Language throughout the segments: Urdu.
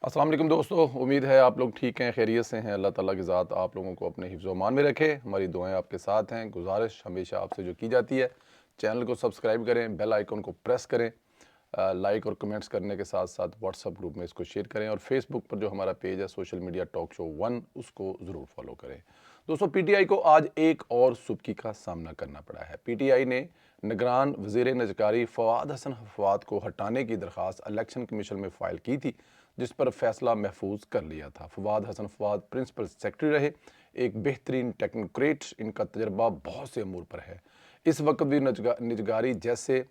السلام علیکم دوستو، امید ہے آپ لوگ ٹھیک ہیں، خیریت سے ہیں۔ اللہ تعالیٰ کی ذات آپ لوگوں کو اپنے حفظ و امان میں رکھے۔ ہماری دعائیں آپ کے ساتھ ہیں۔ گزارش ہمیشہ آپ سے جو کی جاتی ہے، چینل کو سبسکرائب کریں، بیل آئیکن کو پریس کریں، لائک اور کمنٹس کرنے کے ساتھ ساتھ واٹس ایپ گروپ میں اس کو شیئر کریں، اور فیس بک پر جو ہمارا پیج ہے سوشل میڈیا ٹاک شو 1 اس کو ضرور فالو کریں۔ دوستو، پی ٹی آئی کو آج ایک اور سبکی کا سامنا کرنا پڑا ہے۔ پی ٹی آئی نے نگران وزیر نجکاری فواد حسن فواد کو ہٹانے کی درخواست الیکشن کمیشن میں فائل کی تھی، جس پر فیصلہ محفوظ کر لیا تھا۔ فواد حسن فواد پرنسپل سیکرٹری رہے، ایک بہترین ٹیکنوکریٹ، ان کا تجربہ بہت سے امور پر ہے۔ اس وقت بھی نجکاری جیسے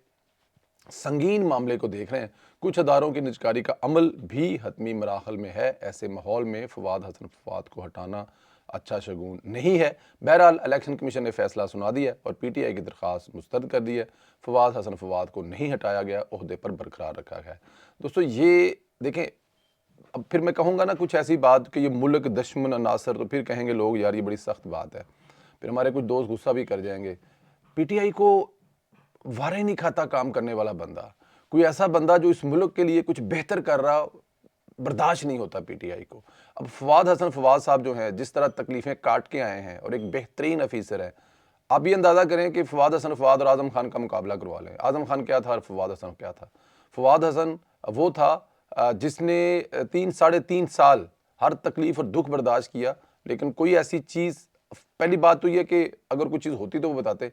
سنگین معاملے کو دیکھ رہے ہیں، کچھ اداروں کی نجکاری کا عمل بھی حتمی مراحل میں ہے۔ ایسے ماحول میں فواد حسن فواد کو ہٹانا اچھا شگون نہیں ہے۔ بہرحال الیکشن کمیشن نے فیصلہ سنا دیا اور پی ٹی آئی کی درخواست مسترد کر دی ہے۔ فواد حسن فواد کو نہیں ہٹایا گیا، عہدے پر برقرار رکھا گیا ہے۔ دوستو، یہ دیکھیں، اب پھر میں کہوں گا نا کچھ ایسی بات کہ یہ ملک دشمن عناصر، تو پھر کہیں گے لوگ یار یہ بڑی سخت بات ہے، پھر ہمارے کچھ دوست غصہ بھی کر جائیں گے۔ پی ٹی آئی کو وارے نہیں کھاتا کام کرنے والا بندہ، کوئی ایسا بندہ جو اس ملک کے لیے کچھ بہتر کر رہا، برداشت نہیں ہوتا پی ٹی آئی کو۔ اب فواد حسن فواد صاحب جو ہیں، جس طرح تکلیفیں کاٹ کے آئے ہیں اور ایک بہترین افیسر ہے، آپ یہ اندازہ کریں کہ فواد حسن فواد اور اعظم خان کا مقابلہ کروا لیں۔ اعظم خان کیا تھا اور فواد حسن کیا تھا؟ فواد حسن وہ تھا جس نے 3 ساڑھے 3 سال ہر تکلیف اور دکھ برداشت کیا، لیکن کوئی ایسی چیز، پہلی بات تو یہ کہ اگر کوئی چیز ہوتی تو وہ بتاتے۔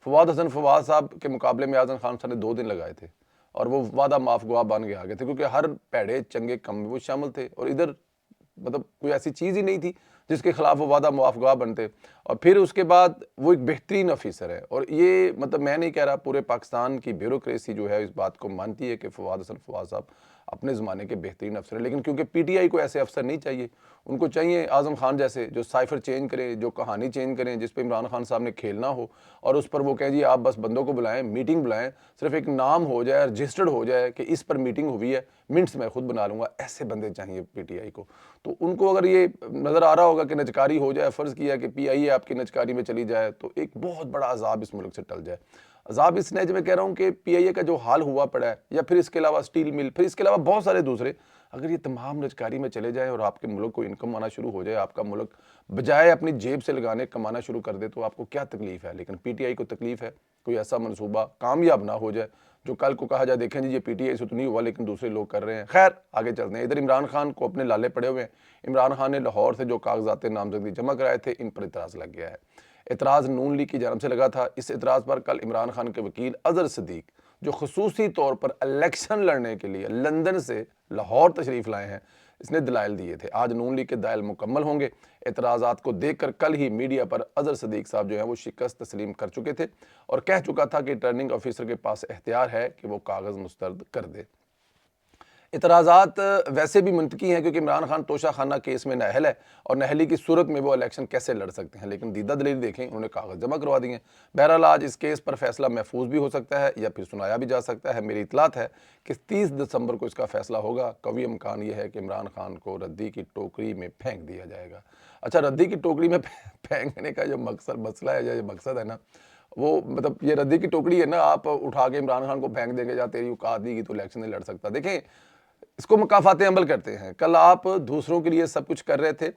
فواد حسن فواد صاحب کے مقابلے میں اعظم خان صاحب نے 2 دن لگائے تھے، اور وہ وعدہ معاف گواہ بن کے آگے تھے، کیونکہ ہر پیڑے چنگے کم میں وہ شامل تھے، اور ادھر مطلب کوئی ایسی چیز ہی نہیں تھی جس کے خلاف وہ وعدہ معاف گواہ بنتے۔ اور پھر اس کے بعد وہ ایک بہترین افیسر ہے، اور یہ مطلب میں نہیں کہہ رہا، پورے پاکستان کی بیوروکریسی جو ہے اس بات کو مانتی ہے کہ فواد حسن فواد صاحب اپنے زمانے کے بہترین افسر ہیں، لیکن کیونکہ پی ٹی آئی کو ایسے افسر نہیں چاہیے، ان کو چاہیے اعظم خان جیسے جو سائفر چینج کریں، جو کہانی چینج کریں، جس پہ عمران خان صاحب نے کھیلنا ہو، اور اس پر وہ کہیں جی آپ بس بندوں کو بلائیں، میٹنگ بلائیں، صرف ایک نام ہو جائے، رجسٹرڈ ہو جائے کہ اس پر میٹنگ ہوئی ہے، منٹس میں خود بنا لوں گا۔ ایسے بندے چاہیے پی ٹی آئی کو۔ تو ان کو اگر یہ نظر آ رہا ہوگا کہ نجکاری ہو جائے، فرض کیا کہ پی آئی اے آپ کی نجکاری میں چلی جائے، تو ایک بہت بڑا عذاب اس ملک سے ٹل جائے۔ عذاب اس نیج میں کہہ رہا ہوں کہ پی آئی اے کا جو حال ہوا پڑا ہے، یا پھر اس کے علاوہ سٹیل مل، پھر اس کے علاوہ بہت سارے دوسرے، اگر یہ تمام نجکاری میں چلے جائیں اور آپ کے ملک کو انکم آنا شروع ہو جائے، آپ کا ملک بجائے اپنی جیب سے لگانے کمانا شروع کر دے، تو آپ کو کیا تکلیف ہے؟ لیکن پی ٹی آئی کو تکلیف ہے کوئی ایسا منصوبہ کامیاب نہ ہو جائے جو کل کو کہا جائے دیکھیں جی یہ پی ٹی آئی سے تو نہیں ہوا لیکن دوسرے لوگ کر رہے ہیں۔ خیر، آگے چلتے ہیں۔ ادھر عمران خان کو اپنے لالے پڑے ہوئے ہیں۔ عمران خان نے لاہور سے جو کاغذات نامزدگی جمع کرائے تھے، ان پر اعتراض لگ گیا ہے۔ اعتراض نون لیگ کی جانب سے لگا تھا۔ اس اعتراض پر کل عمران خان کے وکیل اظہر صدیق، جو خصوصی طور پر الیکشن لڑنے کے لیے لندن سے لاہور تشریف لائے ہیں، اس نے دلائل دیے تھے۔ آج نون لیگ کے دلائل مکمل ہوں گے۔ اعتراضات کو دیکھ کر کل ہی میڈیا پر اظہر صدیق صاحب جو ہیں وہ شکست تسلیم کر چکے تھے، اور کہہ چکا تھا کہ ریٹرننگ آفیسر کے پاس اختیار ہے کہ وہ کاغذ مسترد کر دے۔ اعتراضات ویسے بھی منطقی ہیں کیونکہ عمران خان توشہ خانہ کیس میں نااہل ہے، اور نااہلی کی صورت میں وہ الیکشن کیسے لڑ سکتے ہیں، لیکن دیدہ دلیل دیکھیں، انہوں نے کاغذ جمع کروا دیے ہیں۔ بہرحال آج اس کیس پر فیصلہ محفوظ بھی ہو سکتا ہے یا پھر سنایا بھی جا سکتا ہے۔ میری اطلاعات ہے کہ 30 دسمبر کو اس کا فیصلہ ہوگا۔ قوی امکان یہ ہے کہ عمران خان کو ردی کی ٹوکری میں پھینک دیا جائے گا۔ اچھا، ردی کی ٹوکری میں پھینکنے کا جو مسئلہ ہے یا یہ مقصد ہے نا، وہ مطلب یہ ردی کی ٹوکری ہے نا، آپ اٹھا کے عمران خان کو پھینک دیں گے، یا تیری اوقات نہیں کی تو الیکشن نہیں لڑ سکتا۔ دیکھیں، اس کو مکافات عمل کرتے ہیں۔ کل آپ دوسروں کے لیے سب کچھ کر رہے تھے،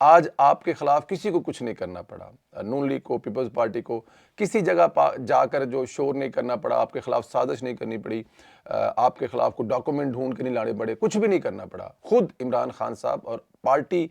آج آپ کے خلاف کسی کو کچھ نہیں کرنا پڑا۔ نون لیگ کو، پیپلز پارٹی کو کسی جگہ جا کر جو شور نہیں کرنا پڑا، آپ کے خلاف سازش نہیں کرنی پڑی، آپ کے خلاف کوئی ڈاکومنٹ ڈھونڈ کے نہیں لانے پڑے، کچھ بھی نہیں کرنا پڑا۔ خود عمران خان صاحب اور پارٹی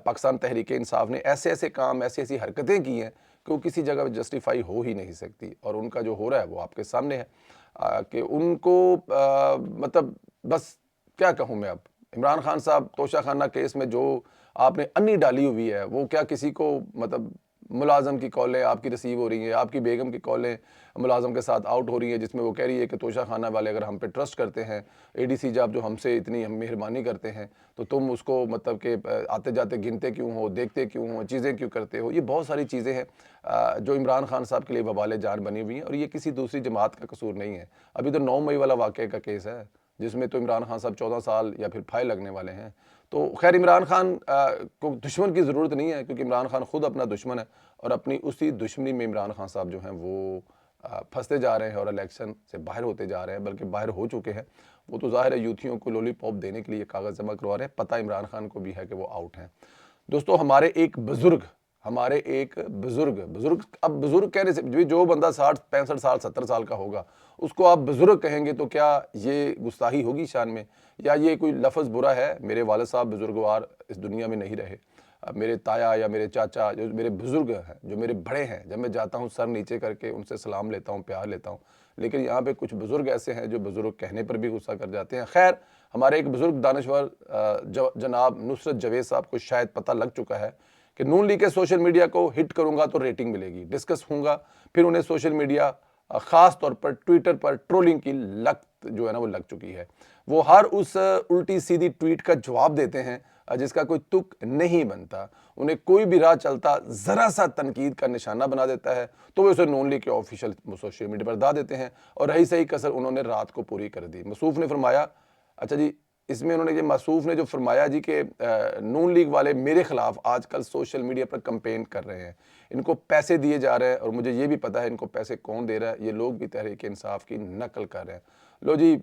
پاکستان تحریک انصاف نے ایسے ایسے کام، ایسی ایسی حرکتیں کی ہیں کہ وہ کسی جگہ جسٹیفائی ہو ہی نہیں سکتی، اور ان کا جو ہو رہا ہے وہ آپ کے سامنے ہے کہ ان کو مطلب بس کیا کہوں میں اب۔ عمران خان صاحب توشہ خانہ کیس میں جو آپ نے انی ڈالی ہوئی ہے، وہ کیا کسی کو مطلب ملازم کی کالیں آپ کی ریسیو ہو رہی ہیں، آپ کی بیگم کی کالیں ملازم کے ساتھ آؤٹ ہو رہی ہیں، جس میں وہ کہہ رہی ہے کہ توشہ خانہ والے اگر ہم پہ ٹرسٹ کرتے ہیں، اے ڈی سی جاب جو ہم سے اتنی مہربانی کرتے ہیں، تو تم اس کو مطلب کہ آتے جاتے گنتے کیوں ہو، دیکھتے کیوں ہو، چیزیں کیوں کرتے ہو۔ یہ بہت ساری چیزیں ہیں جو عمران خان صاحب کے لیے وبال جان بنی ہوئی ہیں، اور یہ کسی دوسری جماعت کا قصور نہیں ہے۔ ابھی تو 9 مئی والا واقعہ کا کیس ہے، جس میں تو عمران خان صاحب 14 سال یا پھر پھائے لگنے والے ہیں۔ تو خیر، عمران خان کو دشمن کی ضرورت نہیں ہے، کیونکہ عمران خان خود اپنا دشمن ہے، اور اپنی اسی دشمنی میں عمران خان صاحب جو ہیں وہ پھنستے جا رہے ہیں اور الیکشن سے باہر ہوتے جا رہے ہیں، بلکہ باہر ہو چکے ہیں، وہ تو ظاہر ہے یوتھیوں کو لولی پاپ دینے کے لیے کاغذ جمع کروا رہے ہیں، پتہ عمران خان کو بھی ہے کہ وہ آؤٹ ہیں۔ دوستو ہمارے ایک بزرگ اب بزرگ کہنے سے جو بندہ 60 65 سال 70 سال کا ہوگا اس کو آپ بزرگ کہیں گے تو کیا یہ گستاخی ہوگی شان میں، یا یہ کوئی لفظ برا ہے؟ میرے والد صاحب بزرگوار اس دنیا میں نہیں رہے، میرے تایا یا میرے چاچا جو میرے بزرگ ہیں، جو میرے بڑے ہیں، جب میں جاتا ہوں سر نیچے کر کے ان سے سلام لیتا ہوں، پیار لیتا ہوں، لیکن یہاں پہ کچھ بزرگ ایسے ہیں جو بزرگ کہنے پر بھی غصہ کر جاتے ہیں۔ خیر، ہمارے ایک بزرگ دانشور جناب نصرت جاوید صاحب کو شاید پتہ لگ چکا ہے کہ نون لیگ کے سوشل میڈیا کو ہٹ کروں گا تو ریٹنگ ملے گی، ڈسکس ہوں گا، پھر انہیں سوشل میڈیا خاص طور پر ٹویٹر پر ٹرولنگ کی لت جو ہے نا وہ لگ چکی ہے۔ وہ ہر اس الٹی سیدھی ٹویٹ کا جواب دیتے ہیں جس کا کوئی تک نہیں بنتا، انہیں کوئی بھی راہ چلتا ذرا سا تنقید کا نشانہ بنا دیتا ہے تو وہ اسے نون لیگ کے آفیشیل سوشل میڈیا پر دا دیتے ہیں، اور رہی صحیح کسر انہوں نے رات کو پوری کر دی۔ مصوف نے فرمایا، اچھا جی، اس میں انہوں نے مصوف نے جو فرمایا جی کہ نون لیگ والے میرے خلاف آج کل سوشل میڈیا پر کمپین کر رہے ہیں، ان کو پیسے دیے جا رہے ہیں، اور مجھے یہ بھی پتہ ہے ان کو پیسے کون دے رہا ہے، یہ لوگ بھی تحریک انصاف کی نقل کر رہے ہیں۔ لو جی،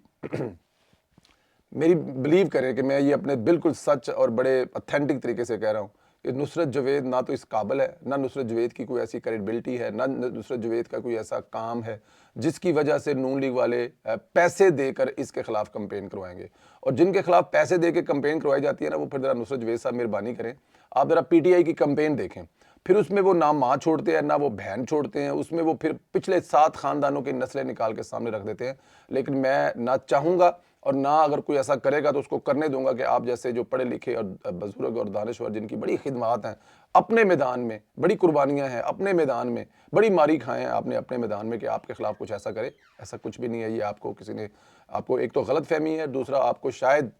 میری بلیو کریں کہ میں یہ اپنے بالکل سچ اور بڑے اتھینٹک طریقے سے کہہ رہا ہوں کہ نصرت جاوید نہ تو اس قابل ہے، نہ نصرت جاوید کی کوئی ایسی کریڈبلٹی ہے، نہ نصرت جاوید کا کوئی ایسا کام ہے جس کی وجہ سے نون لیگ والے پیسے دے کر اس کے خلاف کمپین کروائیں گے۔ اور جن کے خلاف پیسے دے کے کمپین کروائی جاتی ہے نا، وہ پھر ذرا نصرت جاوید صاحب مہربانی کریں، آپ ذرا پی ٹی آئی کی کمپین دیکھیں، پھر اس میں وہ نہ ماں چھوڑتے ہیں نہ وہ بہن چھوڑتے ہیں، اس میں وہ پھر پچھلے 7 خاندانوں کی نسلیں نکال کے سامنے رکھ دیتے ہیں۔ لیکن میں نہ چاہوں گا اور نہ اگر کوئی ایسا کرے گا تو اس کو کرنے دوں گا کہ آپ جیسے جو پڑھے لکھے اور بزرگ اور دانشور جن کی بڑی خدمات ہیں اپنے میدان میں، بڑی قربانیاں ہیں اپنے میدان میں، بڑی ماری کھائیں ہیں آپ نے اپنے میدان میں، کہ آپ کے خلاف کچھ ایسا کرے، ایسا کچھ بھی نہیں ہے۔ یہ آپ کو کسی نے، آپ کو ایک تو غلط فہمی ہے، دوسرا آپ کو شاید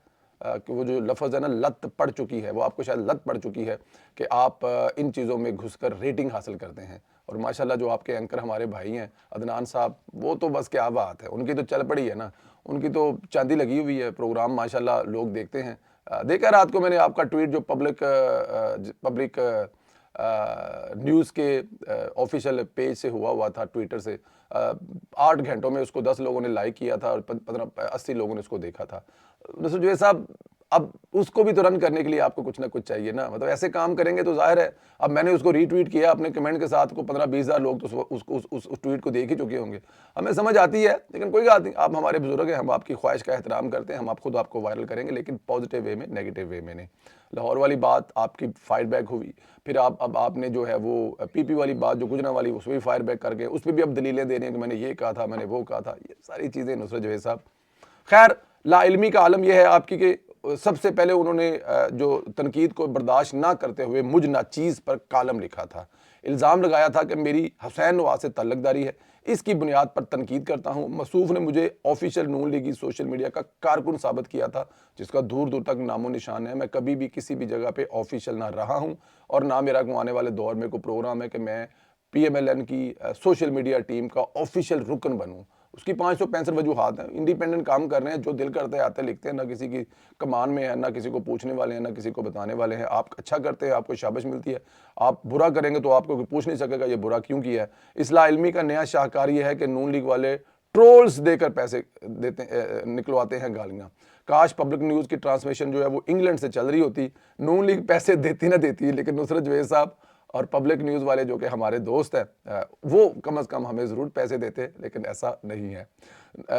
کہ وہ جو لفظ ہے نا لت پڑ چکی ہے، وہ آپ کو شاید لت پڑ چکی ہے کہ آپ ان چیزوں میں گھس کر ریٹنگ حاصل کرتے ہیں۔ اور ماشاءاللہ جو آپ کے اینکر ہمارے بھائی ہیں عدنان صاحب، وہ تو بس کیا بات ہے، ان کی تو چل پڑی ہے نا، ان کی تو چاندی لگی ہوئی ہے، پروگرام ماشاءاللہ لوگ دیکھتے ہیں۔ دیکھا رات کو میں نے آپ کا ٹویٹ جو پبلک نیوز کے آفیشیل پیج سے ہوا تھا، ٹویٹر سے 8 گھنٹوں میں اس کو 10 لوگوں نے لائک کیا تھا اور 80 لوگوں نے اس کو دیکھا تھا۔ نصرت جاوید صاحب، اب اس کو بھی تو رن کرنے کے لیے آپ کو کچھ نہ کچھ چاہیے نا، مطلب ایسے کام کریں گے تو ظاہر ہے، اب میں نے اس کو ری ٹویٹ کیا اپنے کمنٹ کے ساتھ، کو 15-20 ہزار لوگ تو اس ٹویٹ کو دیکھ ہی چکے ہوں گے، ہمیں سمجھ آتی ہے، لیکن کوئی بات نہیں، آپ ہمارے بزرگ ہیں، ہم آپ کی خواہش کا احترام کرتے ہیں، ہم خود آپ کو وائرل کریں گے، لیکن پازیٹیو وے میں، نیگیٹو وے میں نہیں۔ لاہور والی بات آپ کی فائر بیک ہوئی، پھر اب آپ نے جو ہے وہ پی پی والی بات جو گجرا والی، اس پہ بھی فائر بیک کر کے اس پہ بھی اب دلیلیں دے رہے ہیں کہ میں نے یہ کہا تھا، میں نے وہ کہا تھا، یہ ساری چیزیں نصرت جاوید صاحب۔ خیر، لا علمی کا عالم یہ ہے آپ کی کہ سب سے پہلے انہوں نے جو تنقید کو برداشت نہ کرتے ہوئے مجھ ناچیز پر کالم لکھا تھا، الزام لگایا تھا کہ میری حسین نواز سے تعلق داری ہے، اس کی بنیاد پر تنقید کرتا ہوں۔ مصوف نے مجھے آفیشیل نون لیگی سوشل میڈیا کا کارکن ثابت کیا تھا، جس کا دور دور تک نام و نشان ہے۔ میں کبھی بھی کسی بھی جگہ پہ آفیشیل نہ رہا ہوں، اور نہ میرا آنے والے دور میں کوئی پروگرام ہے کہ میں پی ایم ایل این کی سوشل میڈیا ٹیم کا آفیشیل رکن بنوں۔ اس کی 565 وجوہات ہیں، انڈیپینڈنٹ کام کر رہے ہیں، جو دل کرتے ہیں آتے لکھتے ہیں، نہ کسی کی کمان میں ہے، نہ کسی کو پوچھنے والے ہیں، نہ کسی کو بتانے والے ہیں۔ آپ اچھا کرتے ہیں، آپ کو شابش ملتی ہے، آپ برا کریں گے تو آپ کو کوئی پوچھ نہیں سکے گا یہ برا کیوں کیا ہے۔ اصلاح علمی کا نیا شاہکار یہ ہے کہ نون لیگ والے ٹرولز دے کر پیسے دیتے نکلواتے ہیں گالیاں۔ کاش پبلک نیوز کی ٹرانسمیشن جو ہے وہ انگلینڈ سے چل رہی ہوتی، نون لیگ پیسے دیتی نہ دیتی، لیکن نصرت جاوید صاحب اور پبلک نیوز والے جو کہ ہمارے دوست ہیں وہ کم از کم ہمیں ضرور پیسے دیتے، لیکن ایسا نہیں ہے۔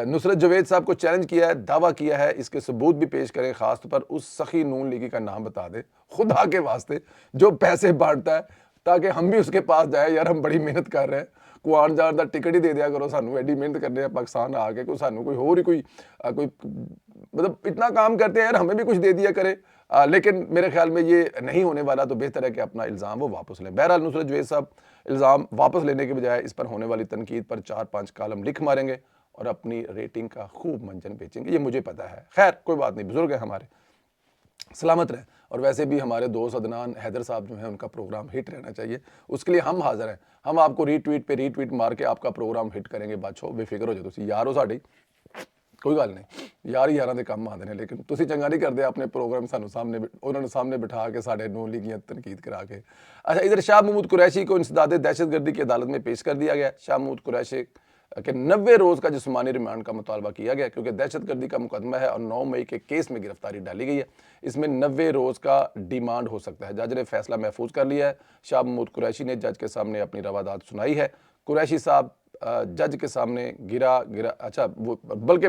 نصرت جاوید صاحب کو چیلنج کیا ہے، دعویٰ کیا ہے، اس کے ثبوت بھی پیش کریں، خاص طور پر اس سخی نون لیگی کا نام بتا دے خدا کے واسطے جو پیسے بانٹتا ہے، تاکہ ہم بھی اس کے پاس جائیں، یار ہم بڑی محنت کر رہے ہیں، کوئی آن جان دا ٹکٹ ہی دے دیا کرو سانو، ایڈی محنت کرنے ہیں پاکستان آ کے، کوئی سانو کوئی ہو رہی کوئی مطلب اتنا کام کرتے ہیں یار، ہمیں بھی کچھ دے دیا کرے۔ لیکن میرے خیال میں یہ نہیں ہونے والا، تو بہتر ہے کہ اپنا الزام وہ واپس لیں۔ بہرحال نصرت جاوید صاحب الزام واپس لینے کے بجائے اس پر ہونے والی تنقید پر 4-5 کالم لکھ ماریں گے اور اپنی ریٹنگ کا خوب منجن بیچیں گے، یہ مجھے پتہ ہے۔ خیر کوئی بات نہیں، بزرگ ہیں ہمارے، سلامت رہیں۔ اور ویسے بھی ہمارے دوست عدنان حیدر صاحب جو ہیں ان کا پروگرام ہٹ رہنا چاہیے، اس کے لیے ہم حاضر ہیں، ہم آپ کو ری ٹویٹ پہ ری ٹویٹ مار کے آپ کا پروگرام ہٹ کریں گے۔ بادشاہ بے فکر ہو جاؤ، تسی یار ہو ساڈے، کوئی گل نہیں، یار یاراں دے کم آندے نے، لیکن تسی چنگا نہیں کردے اپنے پروگرام سانو سامنے انہوں نے سامنے بٹھا کے ساڈے نون لیگیاں تنقید کرا کے۔ اچھا، ادھر شاہ محمود قریشی کو انسداد دہشت گردی کی عدالت میں پیش کر دیا گیا۔ شاہ محمود قریشی کہ 90 روز کا جسمانی ریمانڈ کا مطالبہ کیا گیا کیونکہ دہشت گردی کا مقدمہ ہے اور 9 مئی کے کیس میں گرفتاری ڈالی گئی ہے. اس میں 90 روز کا ڈیمانڈ ہو سکتا ہے. جج نے فیصلہ محفوظ کر لیا ہے. شاہ محمود قریشی نے جج کے سامنے اپنی روادات سنائی ہے. قریشی صاحب جج کے سامنے بلکہ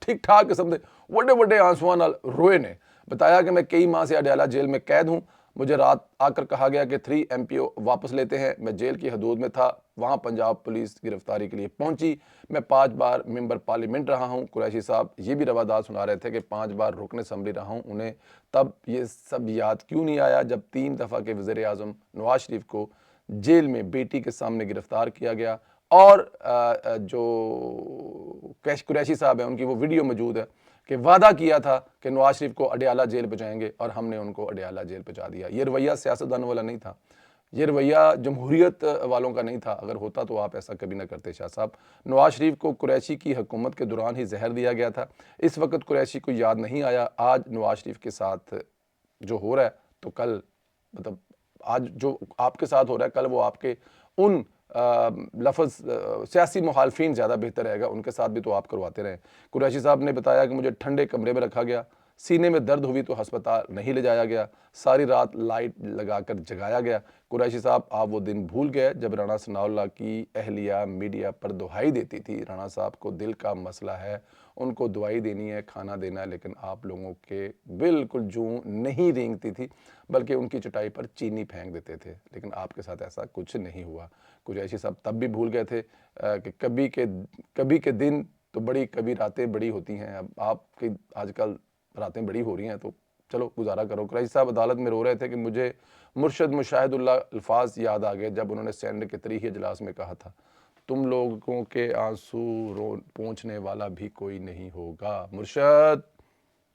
ٹھیک ٹھاک قسم دے وڈے وڈے آنسواں نال روئے نے. بتایا کہ میں کئی ماہ سے اڈیالہ جیل میں قید ہوں. مجھے رات آ کر کہا گیا کہ 3 MPO واپس لیتے ہیں. میں جیل کی حدود میں تھا, وہاں پنجاب پولیس گرفتاری کے لیے پہنچی. میں 5 بار ممبر پارلیمنٹ رہا ہوں. قریشی صاحب یہ بھی روادات سنا رہے تھے کہ 5 بار رکن اسمبلی رہا ہوں. انہیں تب یہ سب یاد کیوں نہیں آیا جب 3 دفعہ کے وزیر اعظم نواز شریف کو جیل میں بیٹی کے سامنے گرفتار کیا گیا. اور جو قریشی صاحب ہیں ان کی وہ ویڈیو موجود ہے کہ وعدہ کیا تھا کہ نواز شریف کو اڈیالہ جیل پہنچائیں گے اور ہم نے ان کو اڈیالہ جیل پہنچا دیا. یہ رویہ سیاستدانوں والا نہیں تھا, یہ رویہ جمہوریت والوں کا نہیں تھا. اگر ہوتا تو آپ ایسا کبھی نہ کرتے شاہ صاحب. نواز شریف کو قریشی کی حکومت کے دوران ہی زہر دیا گیا تھا. اس وقت قریشی کو یاد نہیں آیا. آج نواز شریف کے ساتھ جو ہو رہا ہے تو کل مطلب آج جو آپ کے ساتھ ہو رہا ہے کل وہ آپ کے ان لفظ سیاسی مخالفین زیادہ بہتر رہے گا, ان کے ساتھ بھی تو آپ کرواتے رہیں. قریشی صاحب نے بتایا کہ مجھے ٹھنڈے کمرے میں رکھا گیا, سینے میں درد ہوئی تو ہسپتال نہیں لے جایا گیا, ساری رات لائٹ لگا کر جگایا گیا. قریشی صاحب آپ وہ دن بھول گئے جب رانا ثناء اللہ کی اہلیہ میڈیا پر دہائی دیتی تھی. رانا صاحب کو دل کا مسئلہ ہے, ان کو دوائی دینی ہے, کھانا دینا ہے, لیکن آپ لوگوں کے بالکل جوں نہیں رینگتی تھی بلکہ ان کی چٹائی پر چینی پھینک دیتے تھے. لیکن آپ کے ساتھ ایسا کچھ نہیں ہوا. قریشی صاحب تب بھی بھول گئے تھے کہ کبھی کے دن تو بڑی, کبھی راتیں بڑی ہوتی ہیں. اب آپ کی آج کل راتیں بڑی ہو رہی ہیں تو چلو گزارا کرو. قریشی صاحب عدالت میں رو رہے تھے کہ مجھے مرشد مشاہد اللہ الفاظ یاد آ گئے جب انہوں نے سینڈ کے تاریخی اجلاس میں کہا تھا تم لوگوں کے آنسو پہنچنے والا بھی کوئی نہیں ہوگا. مرشد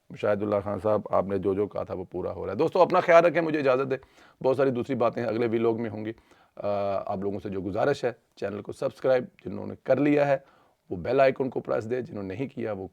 مشاہد اللہ خان صاحب, آپ نے جو کہا تھا وہ پورا ہو رہا ہے. دوستو اپنا خیال رکھیں, مجھے اجازت دیں. بہت ساری دوسری باتیں اگلے ویلاگ میں ہوں گی. آپ لوگوں سے جو گزارش ہے چینل کو سبسکرائب جنہوں نے کر لیا ہے وہ بیل آئیکن کو پریس دے, جنہوں نے نہیں کیا وہ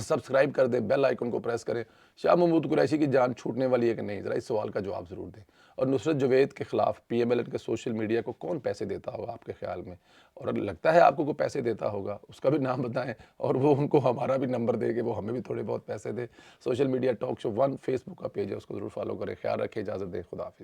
سبسکرائب کر دیں, بیل آئیکن کو پریس کریں. شاہ محمود قریشی کی جان چھوٹنے والی ہے کہ نہیں, ذرا اس سوال کا جواب ضرور دیں. اور نصرت جوید کے خلاف PMLN کے سوشل میڈیا کو کون پیسے دیتا ہوگا آپ کے خیال میں, اور اگر لگتا ہے آپ کو کوئی پیسے دیتا ہوگا اس کا بھی نام بتائیں, اور وہ ان کو ہمارا بھی نمبر دے کہ وہ ہمیں بھی تھوڑے بہت پیسے دے. Social media talk show 1 Facebook کا پیج ہے, اس کو ضرور فالو کریں. خیال رکھیں, اجازت دیں, خدا حافظ.